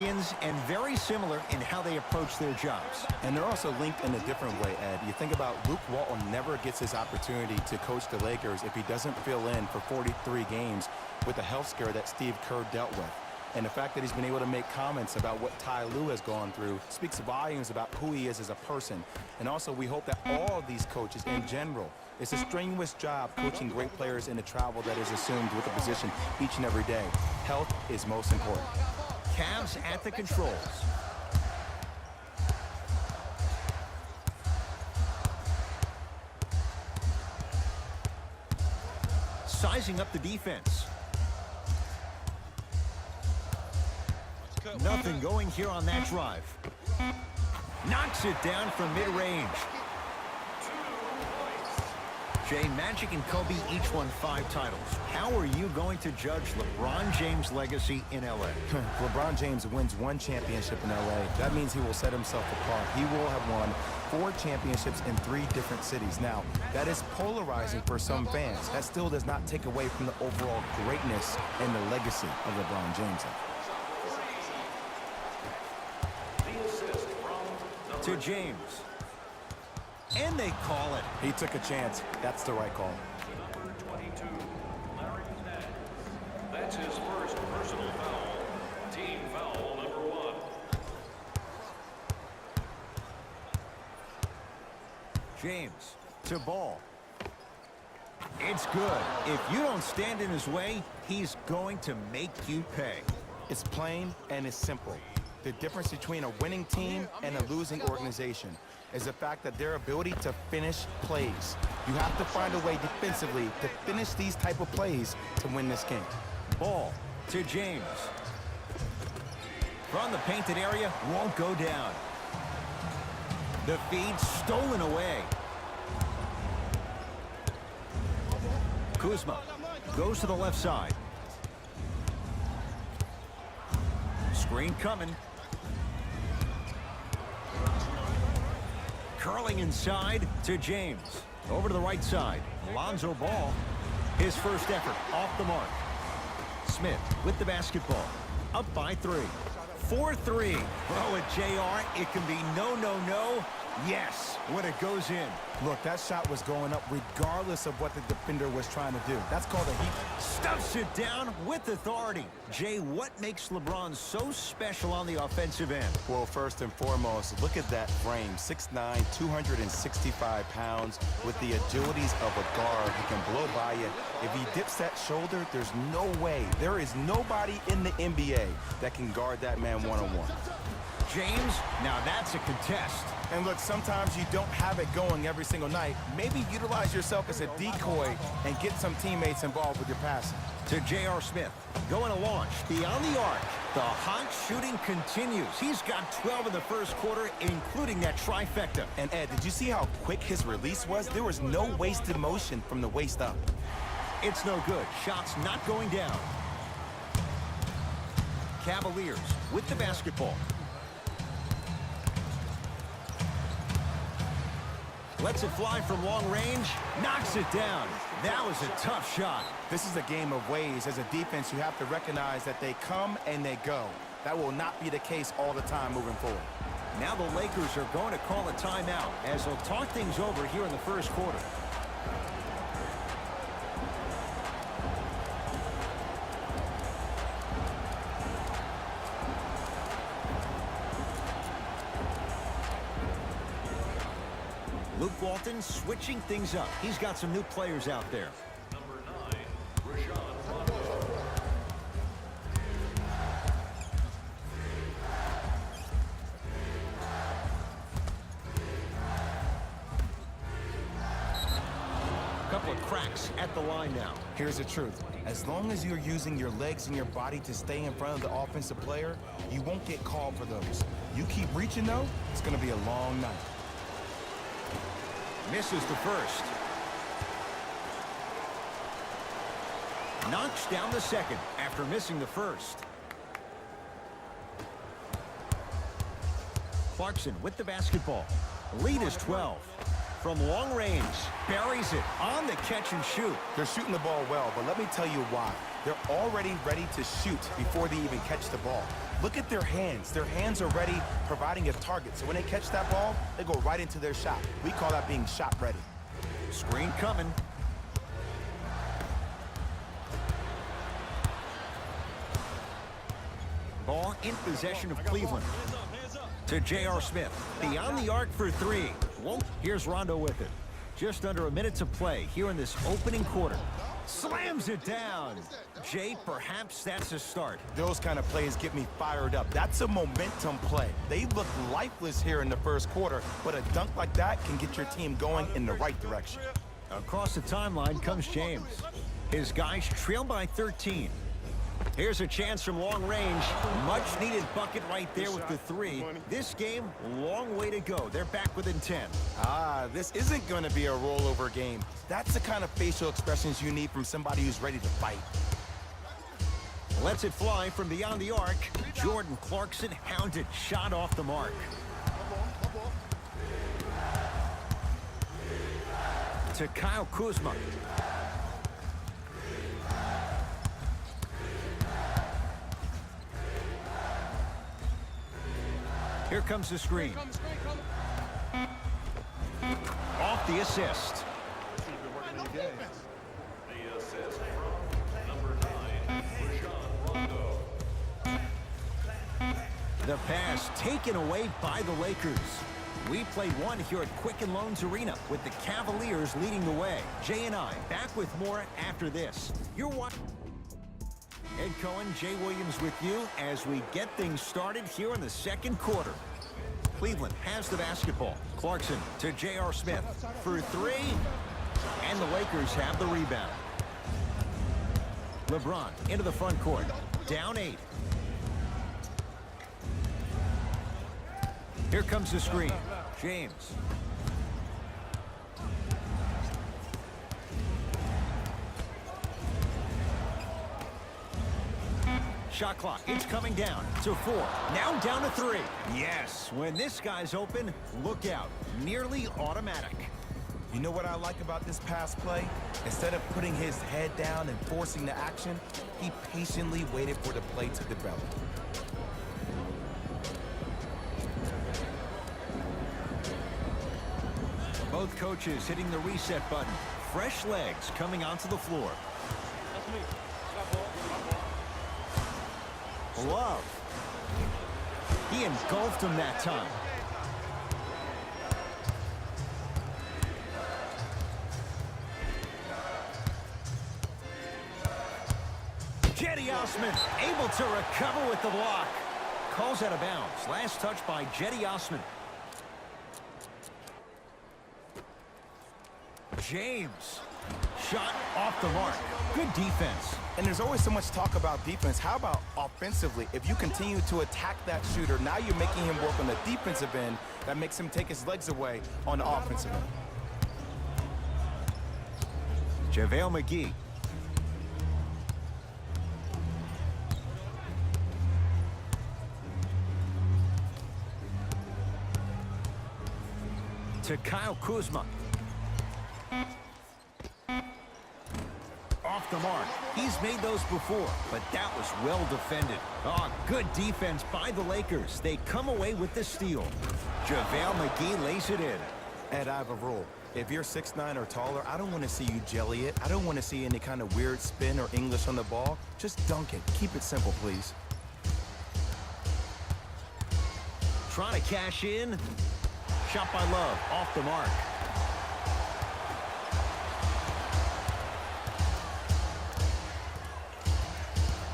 And very similar in how they approach their jobs. And they're also linked in a different way, Ed. You think about Luke Walton never gets his opportunity to coach the Lakers if he doesn't fill in for 43 games with the health scare that Steve Kerr dealt with. And the fact that he's been able to make comments about what Ty Lue has gone through speaks volumes about who he is as a person. And also, we hope that all of these coaches in general, it's a strenuous job coaching great players in the travel that is assumed with the position each and every day. Health is most important. Cavs at the controls. Sizing up the defense. Nothing going here on that drive. Knocks it down from mid-range. Jay, Magic and Kobe each won 5 titles. How are you going to judge LeBron James' legacy in L.A.? LeBron James wins 1 championship in L.A. That means he will set himself apart. He will have won 4 championships in 3 different cities. Now, that is polarizing for some fans. That still does not take away from the overall greatness and the legacy of LeBron James. To James. And they call it. He took a chance. That's the right call. Number 22, Larry Nance. That's his first personal foul. Team foul number 1. James to Ball. It's good. If you don't stand in his way, he's going to make you pay. It's plain and it's simple. The difference between a winning team and a losing organization is the fact that their ability to finish plays. You have to find a way defensively to finish these type of plays to win this game. Ball to James. From the painted area, won't go down. The feed stolen away. Kuzma goes to the left side. Screen coming. Curling inside to James. Over to the right side. Lonzo Ball. His first effort off the mark. Smith with the basketball. Up by 3. 4-3. Oh, at JR, it can be no, no, no. Yes, when it goes in. Look, that shot was going up regardless of what the defender was trying to do. That's called a heat. Stuffs it down with authority. Jay, what makes LeBron so special on the offensive end? Well, first and foremost, look at that frame. 6'9", 265 pounds with the agilities of a guard. He can blow by you. If he dips that shoulder, there's no way. There is nobody in the NBA that can guard that man one-on-one. James, now that's a contest. And look, sometimes you don't have it going every single night. Maybe utilize yourself as a decoy and get some teammates involved with your passing. To J.R. Smith, going to launch beyond the arc. The hot shooting continues. He's got 12 in the first quarter, including that trifecta. And Ed, did you see how quick his release was? There was no wasted motion from the waist up. It's no good. Shots not going down. Cavaliers with the basketball. Lets it fly from long range. Knocks it down. That was a tough shot. This is a game of ways. As a defense, you have to recognize that they come and they go. That will not be the case all the time moving forward. Now the Lakers are going to call a timeout as they'll talk things over here in the first quarter. Luke Walton switching things up. He's got some new players out there. Number 9, Rashawn Rondo. Couple of cracks at the line now. Here's the truth. As long as you're using your legs and your body to stay in front of the offensive player, you won't get called for those. You keep reaching, though, it's going to be a long night. Misses the first. Knocks down the second after missing the first. Clarkson with the basketball. Lead is 12. From long range, buries it on the catch and shoot. They're shooting the ball well, but let me tell you why. They're already ready to shoot before they even catch the ball. Look at their hands. Their hands are ready, providing a target. So when they catch that ball, they go right into their shot. We call that being shot ready. Screen coming. Ball in possession of Cleveland. To J.R. Smith. Beyond the arc for three. Whoa. Here's Rondo with it. Just under a minute to play here in this opening quarter. Slams it down. Jay, perhaps that's a start. Those kind of plays get me fired up. That's a momentum play. They look lifeless here in the first quarter, but a dunk like that can get your team going in the right direction. Across the timeline comes James. His guys trail by 13. Here's a chance from long range. Much needed bucket right there with the three. This game, long way to go. They're back within 10. This isn't going to be a rollover game. That's the kind of facial expressions you need from somebody who's ready to fight. Lets it fly from beyond the arc. Jordan Clarkson hounded, shot off the mark. To Kyle Kuzma. Here comes the screen. Off the assist. The assist from number 9, Rondo. The pass taken away by the Lakers. We played one here at Quicken Loans Arena with the Cavaliers leading the way. Jay and I back with more after this. You're watching. Ed Cohen, Jay Williams with you as we get things started here in the second quarter. Cleveland has the basketball. Clarkson to J.R. Smith for three. And the Lakers have the rebound. LeBron into the front court. Down 8. Here comes the screen. James. Shot clock, it's coming down to 4. Now down to 3. Yes, when this guy's open, look out. Nearly automatic. You know what I like about this pass play? Instead of putting his head down and forcing the action, he patiently waited for the play to develop. Both coaches hitting the reset button. Fresh legs coming onto the floor. Love. He engulfed him that time. Jetty Osman able to recover with the block. Calls out of bounds. Last touch by Jetty Osman. James. Shot off the mark. Good defense. And there's always so much talk about defense. How about offensively? If you continue to attack that shooter, now you're making him work on the defensive end. That makes him take his legs away on the offensive end. JaVale McGee. To Kyle Kuzma. Off the mark. He's made those before, but that was well defended. Oh, good defense by the Lakers. They come away with the steal. JaVale McGee lays it in. Ed, I have a rule. If you're 6'9" or taller, I don't want to see you jelly it. I don't want to see any kind of weird spin or English on the ball. Just dunk it. Keep it simple, please. Trying to cash in. Shot by Love. Off the mark.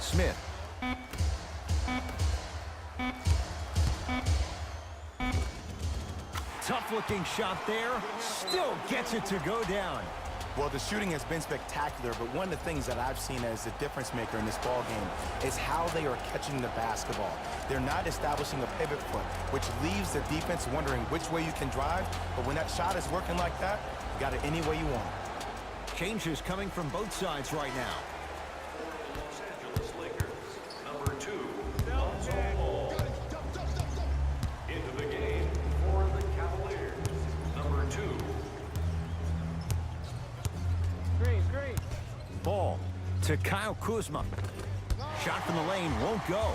Smith. Tough-looking shot there. Still gets it to go down. Well, the shooting has been spectacular, but one of the things that I've seen as the difference maker in this ball game is how they are catching the basketball. They're not establishing a pivot foot, which leaves the defense wondering which way you can drive, but when that shot is working like that, you got it any way you want. Changes coming from both sides right now. Los Angeles Lakers, number 2, Lonzo Ball. Into the game for the Cavaliers, number 2, to Kyle Kuzma. Shot from the lane won't go.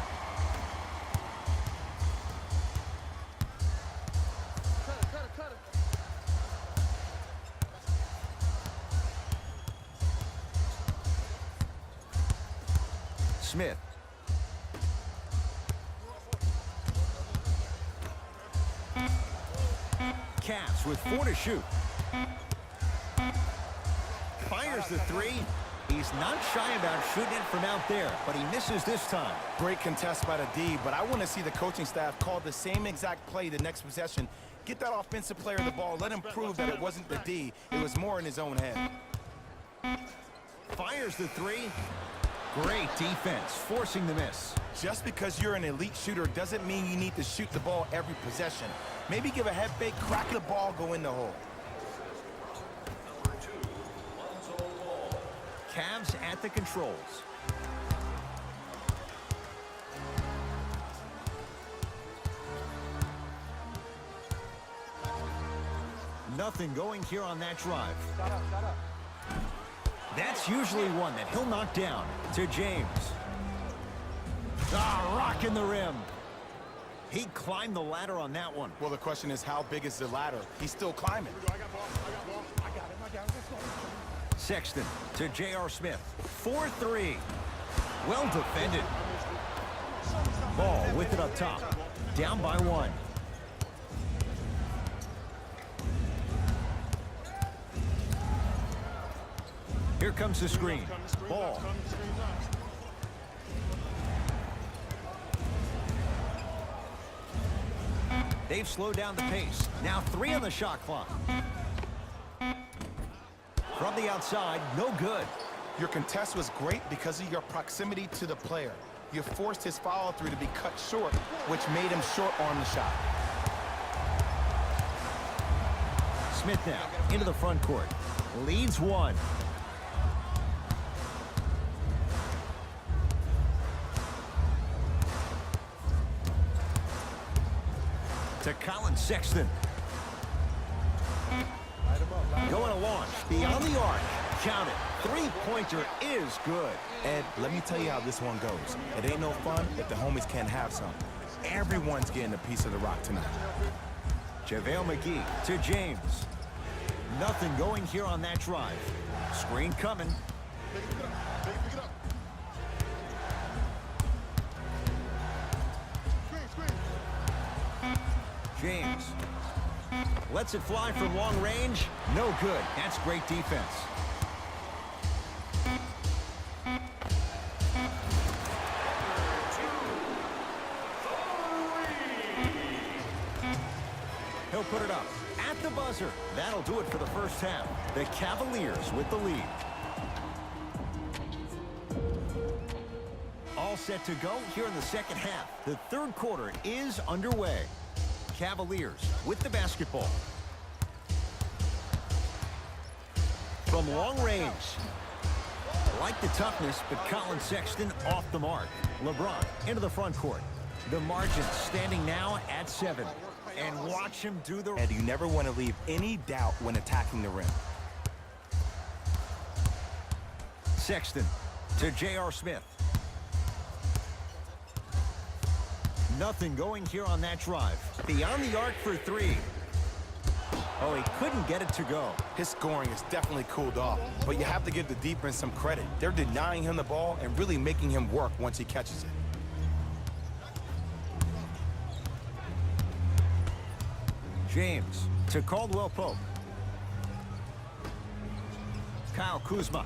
Smith. Cavs with 4 to shoot. Fires the 3. He's not shy about shooting it from out there, but he misses this time. Great contest by the D, but I want to see the coaching staff call the same exact play the next possession. Get that offensive player the ball. Let him prove that it wasn't the D. It was more in his own head. Fires the 3. Great defense, forcing the miss. Just because you're an elite shooter doesn't mean you need to shoot the ball every possession. Maybe give a head fake, crack the ball, go in the hole. Number 2, Lonzo Ball. Cavs at the controls. Nothing going here on that drive. That's usually one that he'll knock down to James. Rocking the rim. He climbed the ladder on that one. Well, the question is, how big is the ladder? He's still climbing. Sexton to J.R. Smith. 4-3. Well defended. Ball with it up top. Down by 1. Here comes the screen. Ball. They've slowed down the pace. Now 3 on the shot clock. From the outside, no good. Your contest was great because of your proximity to the player. You forced his follow-through to be cut short, which made him short-arm the shot. Smith now into the front court. Leads 1. To Colin Sexton. Going to launch beyond the arc. Count it. 3-pointer is good. Ed, let me tell you how this one goes. It ain't no fun if the homies can't have some. Everyone's getting a piece of the rock tonight. JaVale McGee to James. Nothing going here on that drive. Screen coming. James lets it fly from long range. No good. That's great defense. He'll put it up at the buzzer. That'll do it for the first half. The Cavaliers with the lead. All set to go here in the second half. The third quarter is underway. Cavaliers with the basketball. From long range. I like the toughness, but Colin Sexton off the mark. LeBron into the front court. The margin standing now at 7. And watch him do the... And you never want to leave any doubt when attacking the rim. Sexton to J.R. Smith. Nothing going here on that drive. Beyond the arc for 3. Oh, he couldn't get it to go. His scoring is definitely cooled off, but you have to give the defense some credit. They're denying him the ball and really making him work once he catches it. James to Caldwell Pope. Kyle Kuzma.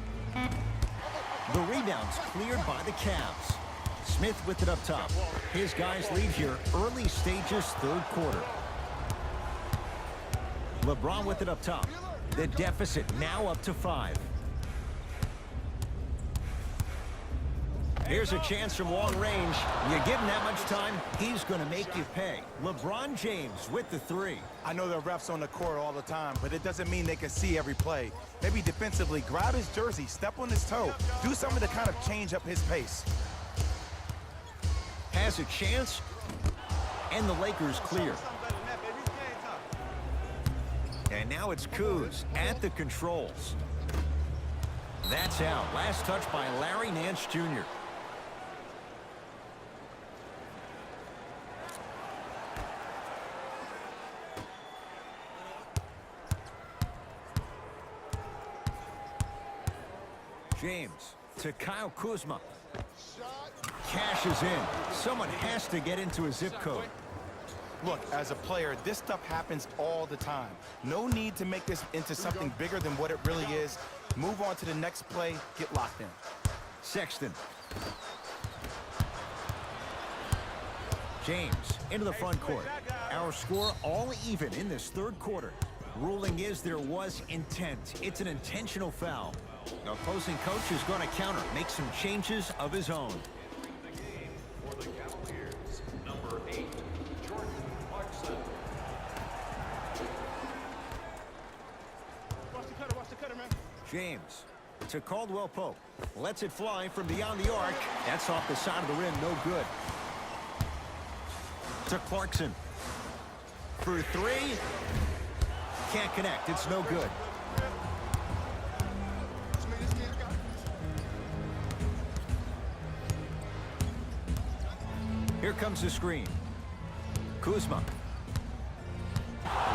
The rebound's cleared by the Cavs. Smith with it up top. His guys lead here early stages third quarter. LeBron with it up top. The deficit now up to 5. Here's a chance from long range. You give him that much time, he's going to make you pay. LeBron James with the 3. I know there are refs on the court all the time, but it doesn't mean they can see every play. Maybe defensively, grab his jersey, step on his toe, do something to kind of change up his pace. Has a chance, and the Lakers clear. And now it's Kuz at the controls. That's out. Last touch by Larry Nance Jr. James to Kyle Kuzma. Cashes in. Someone has to get into a zip code. Look, as a player, this stuff happens all the time. No need to make this into something bigger than what it really is. Move on to the next play, get locked in. Sexton. James into the front court. Our score all even in this third quarter. Ruling is there was intent. It's an intentional foul. The opposing coach is going to counter, make some changes of his own. The game for the Cavaliers, number 8, Jordan Clarkson. Watch the cutter, man. James to Caldwell Pope. Lets it fly from beyond the arc. That's off the side of the rim, no good. To Clarkson. For three. Can't connect, it's no good. Here comes the screen. Kuzma.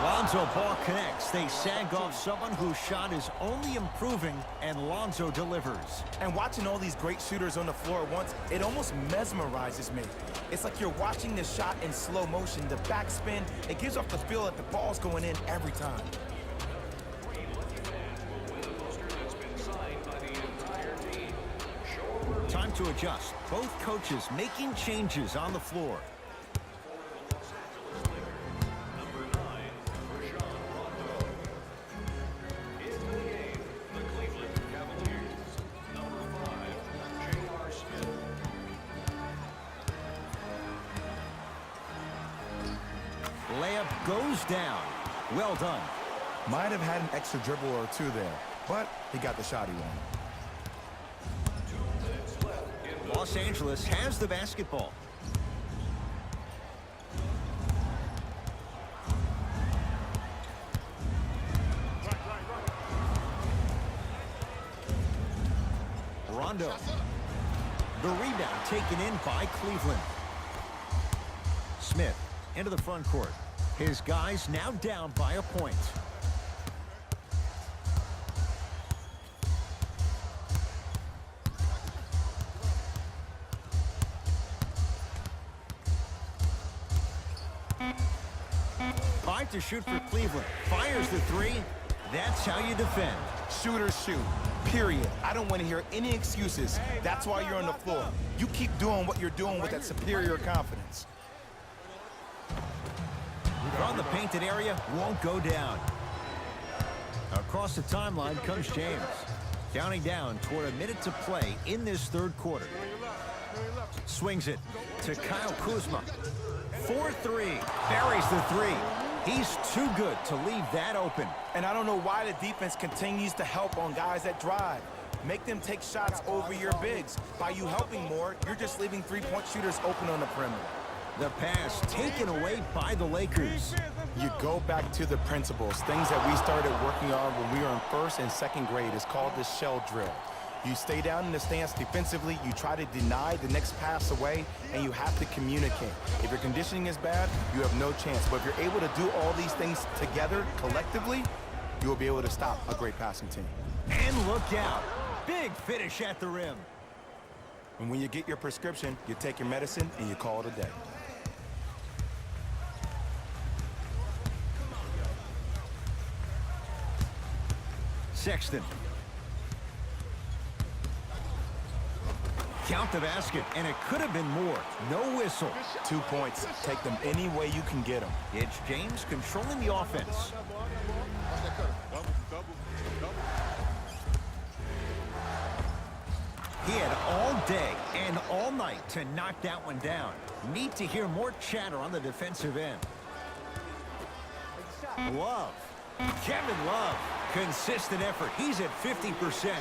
Lonzo Ball connects. They sag off someone whose shot is only improving, and Lonzo delivers. And watching all these great shooters on the floor at once, it almost mesmerizes me. It's like you're watching the shot in slow motion. The backspin, it gives off the feel that the ball's going in every time. Time to adjust. Both coaches making changes on the floor. Number 9, Rajon Rondo. Into the game, the Cleveland Cavaliers. Number 5, J.R. Smith. Layup goes down. Well done. Might have had an extra dribble or two there, but he got the shot he wanted. Los Angeles has the basketball. Rondo. The rebound taken in by Cleveland. Smith into the front court. His guys now down by a point. Five to shoot for Cleveland. Fires the three. That's how you defend. Shooters shoot, period. I don't want to hear any excuses. That's why you're on the floor. You keep doing what you're doing with that superior confidence. From the painted area, won't go down. Across the timeline comes James. Counting down toward a minute to play in this third quarter. Swings it to Kyle Kuzma. 4-3. Buries the three. He's too good to leave that open. And I don't know why the defense continues to help on guys that drive. Make them take shots over your bigs. By you helping more, you're just leaving three-point shooters open on the perimeter. The pass taken away by the Lakers. You go back to the principles, things that we started working on when we were in first and second grade. It's called the shell drill. You stay down in the stance defensively, you try to deny the next pass away, and you have to communicate. If your conditioning is bad, you have no chance. But if you're able to do all these things together, collectively, you will be able to stop a great passing team. And look out. Big finish at the rim. And when you get your prescription, you take your medicine and you call it a day. Sexton. Count the basket, and it could have been more. No whistle. 2 points. Take them any way you can get them. It's James controlling the offense. He had all day and all night to knock that one down. Need to hear more chatter on the defensive end. Love. Kevin Love. Consistent effort. He's at 50%.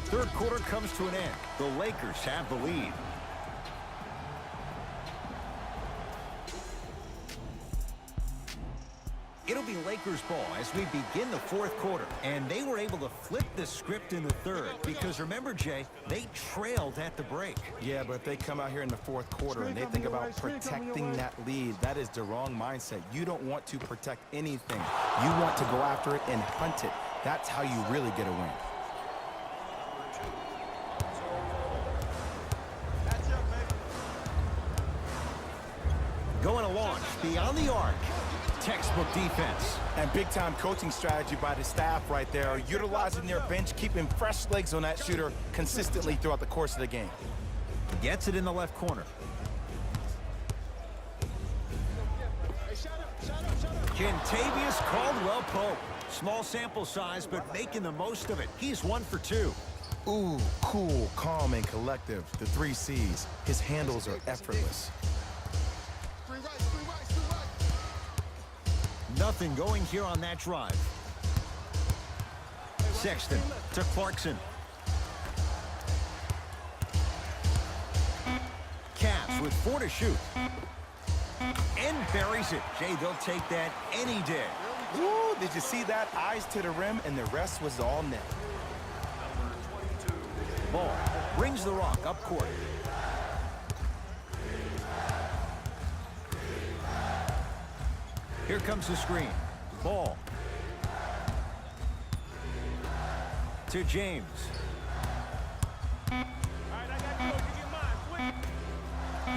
Third quarter comes to an end. The Lakers have the lead. Lakers ball as we begin the fourth quarter. And they were able to flip the script in the third because remember, Jay, they trailed at the break. Yeah, but if they come out here in the fourth quarter and they think about protecting that lead, that is the wrong mindset. You don't want to protect anything. You want to go after it and hunt it. That's how you really get a win. Going to launch beyond the arc. Textbook defense. And big-time coaching strategy by the staff right there, utilizing their bench, keeping fresh legs on that shooter consistently throughout the course of the game. Gets it in the left corner. Kentavious Caldwell-Pope. Small sample size, but making the most of it. He's 1 for 2. Ooh, cool, calm, and collective. The 3 C's. His handles are effortless. Nothing going here on that drive. Sexton to Clarkson. Cavs with 4 to shoot. And buries it. Jay, they'll take that any day. Woo, did you see that? Eyes to the rim, and the rest was all net. Ball brings the rock up court. Here comes the screen. Ball. To James.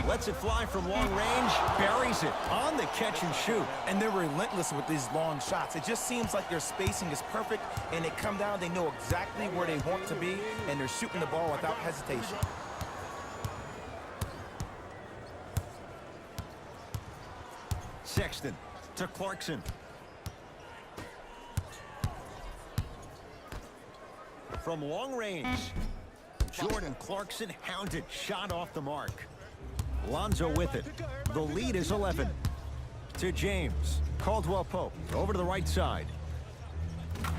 Lets it fly from long range. Buries it on the catch and shoot. And they're relentless with these long shots. It just seems like their spacing is perfect, and they come down, they know exactly where they want to be, and they're shooting the ball without hesitation. Sexton to Clarkson. From long range, Jordan Clarkson hounded, shot off the mark. Lonzo with it. The lead is 11. To James. Caldwell-Pope over to the right side.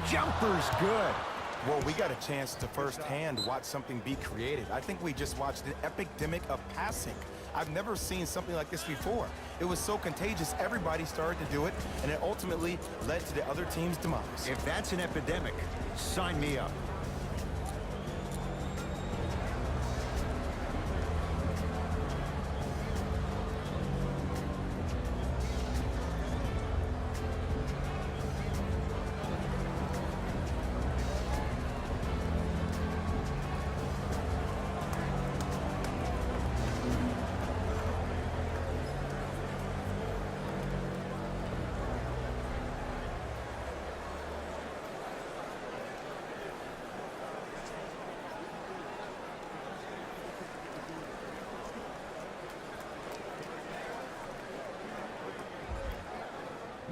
Jumper's good. Well, we got a chance to firsthand watch something be created. I think we just watched an epidemic of passing. I've never seen something like this before. It was so contagious, everybody started to do it, and it ultimately led to the other team's demise. If that's an epidemic, sign me up.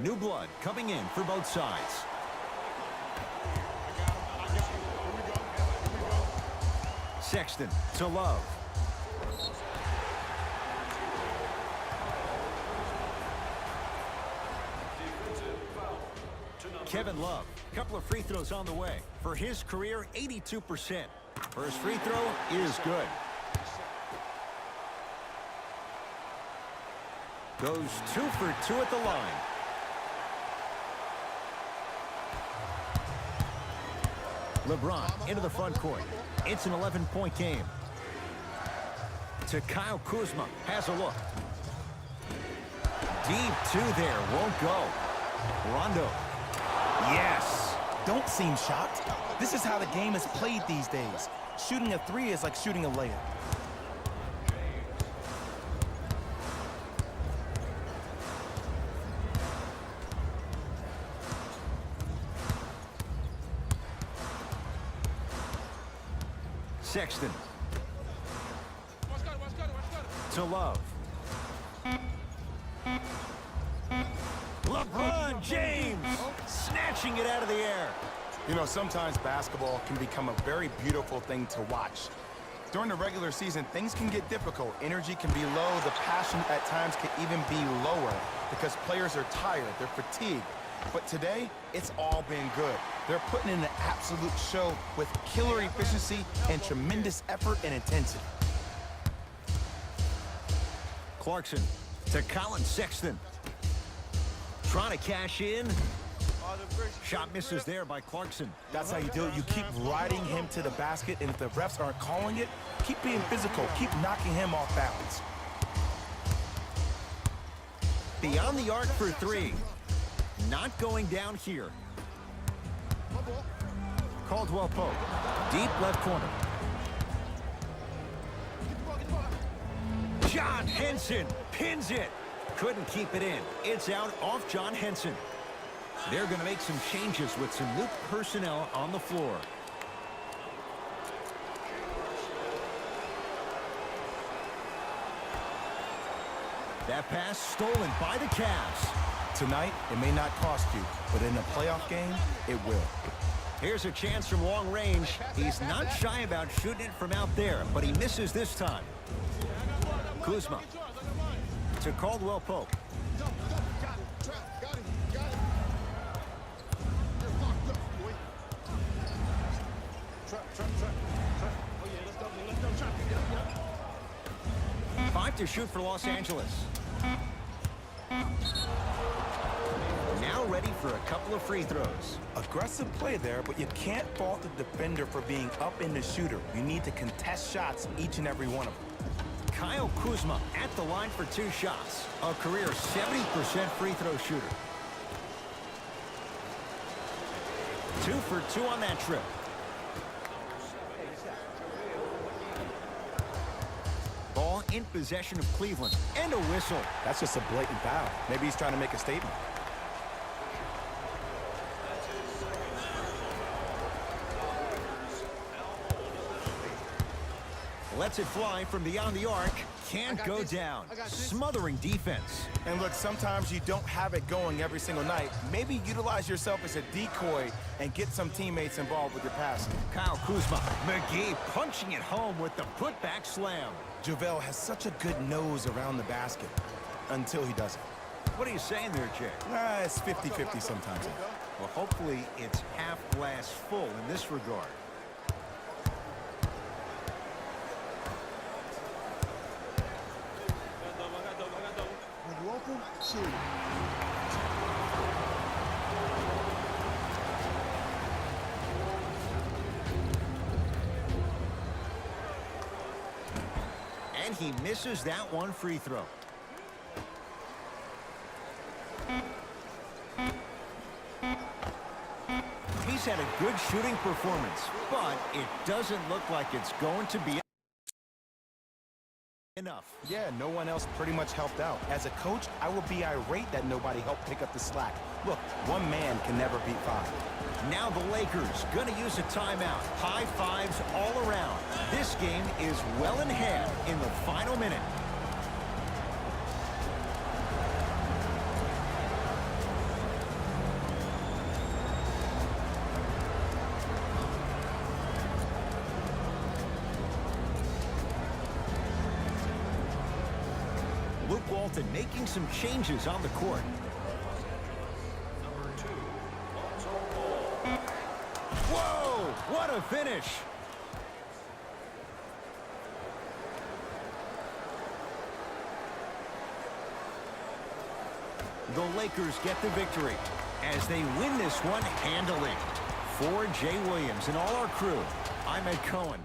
New blood coming in for both sides. Sexton to Love. Kevin Love, couple of free throws on the way. For his career, 82%. First free throw is good. Goes 2 for 2 at the line. LeBron into the front court. It's an 11-point game. To Kyle Kuzma. Has a look. Deep 2 there. Won't go. Rondo. Yes. Don't seem shocked. This is how the game is played these days. Shooting a 3 is like shooting a layup. Sexton. To Love. LeBron James snatching it out of the air. You know, sometimes basketball can become a very beautiful thing to watch. During the regular season, things can get difficult. Energy can be low. The passion at times can even be lower because players are tired. They're fatigued. But today, it's all been good. They're putting in an absolute show with killer efficiency and tremendous effort and intensity. Clarkson to Colin Sexton. Trying to cash in. Shot misses there by Clarkson. That's how you do it. You keep riding him to the basket, and if the refs aren't calling it, keep being physical. Keep knocking him off balance. Beyond the arc for three. Not going down here. Caldwell Pope. Deep left corner. John Henson pins it. Couldn't keep it in. It's out off John Henson. They're going to make some changes with some new personnel on the floor. That pass stolen by the Cavs. Tonight, it may not cost you, but in a playoff game, it will. Here's a chance from long range. He's not shy about shooting it from out there, but he misses this time. Kuzma to Caldwell Pope. Five to shoot for Los Angeles. Now ready for a couple of free throws. Aggressive play there, but you can't fault the defender for being up in the shooter. You need to contest shots, each and every one of them. Kyle Kuzma at the line for two shots. A career 70% free throw shooter. 2 for 2 on that trip. Ball in possession of Cleveland. And a whistle. That's just a blatant foul. Maybe he's trying to make a statement. Lets it fly from beyond the arc. Can't go down. Smothering defense. And look, sometimes you don't have it going every single night. Maybe utilize yourself as a decoy and get some teammates involved with your passing. Kyle Kuzma. McGee punching it home with the putback slam. JaVale has such a good nose around the basket until he doesn't. What are you saying there, Jay? It's 50-50 sometimes. Well, hopefully it's half glass full in this regard. And he misses that one free throw. He's had a good shooting performance, but it doesn't look like it's going to be enough. Yeah, no one else pretty much helped out. As a coach, I would be irate that nobody helped pick up the slack. Look, one man can never beat five. Now the Lakers going to use a timeout. High fives all around. This game is well in hand in the final minute. Luke Walton making some changes on the court. Number 2, Lonzo Ball. Whoa! What a finish! The Lakers get the victory as they win this one handily. For Jay Williams and all our crew, I'm Ed Cohen.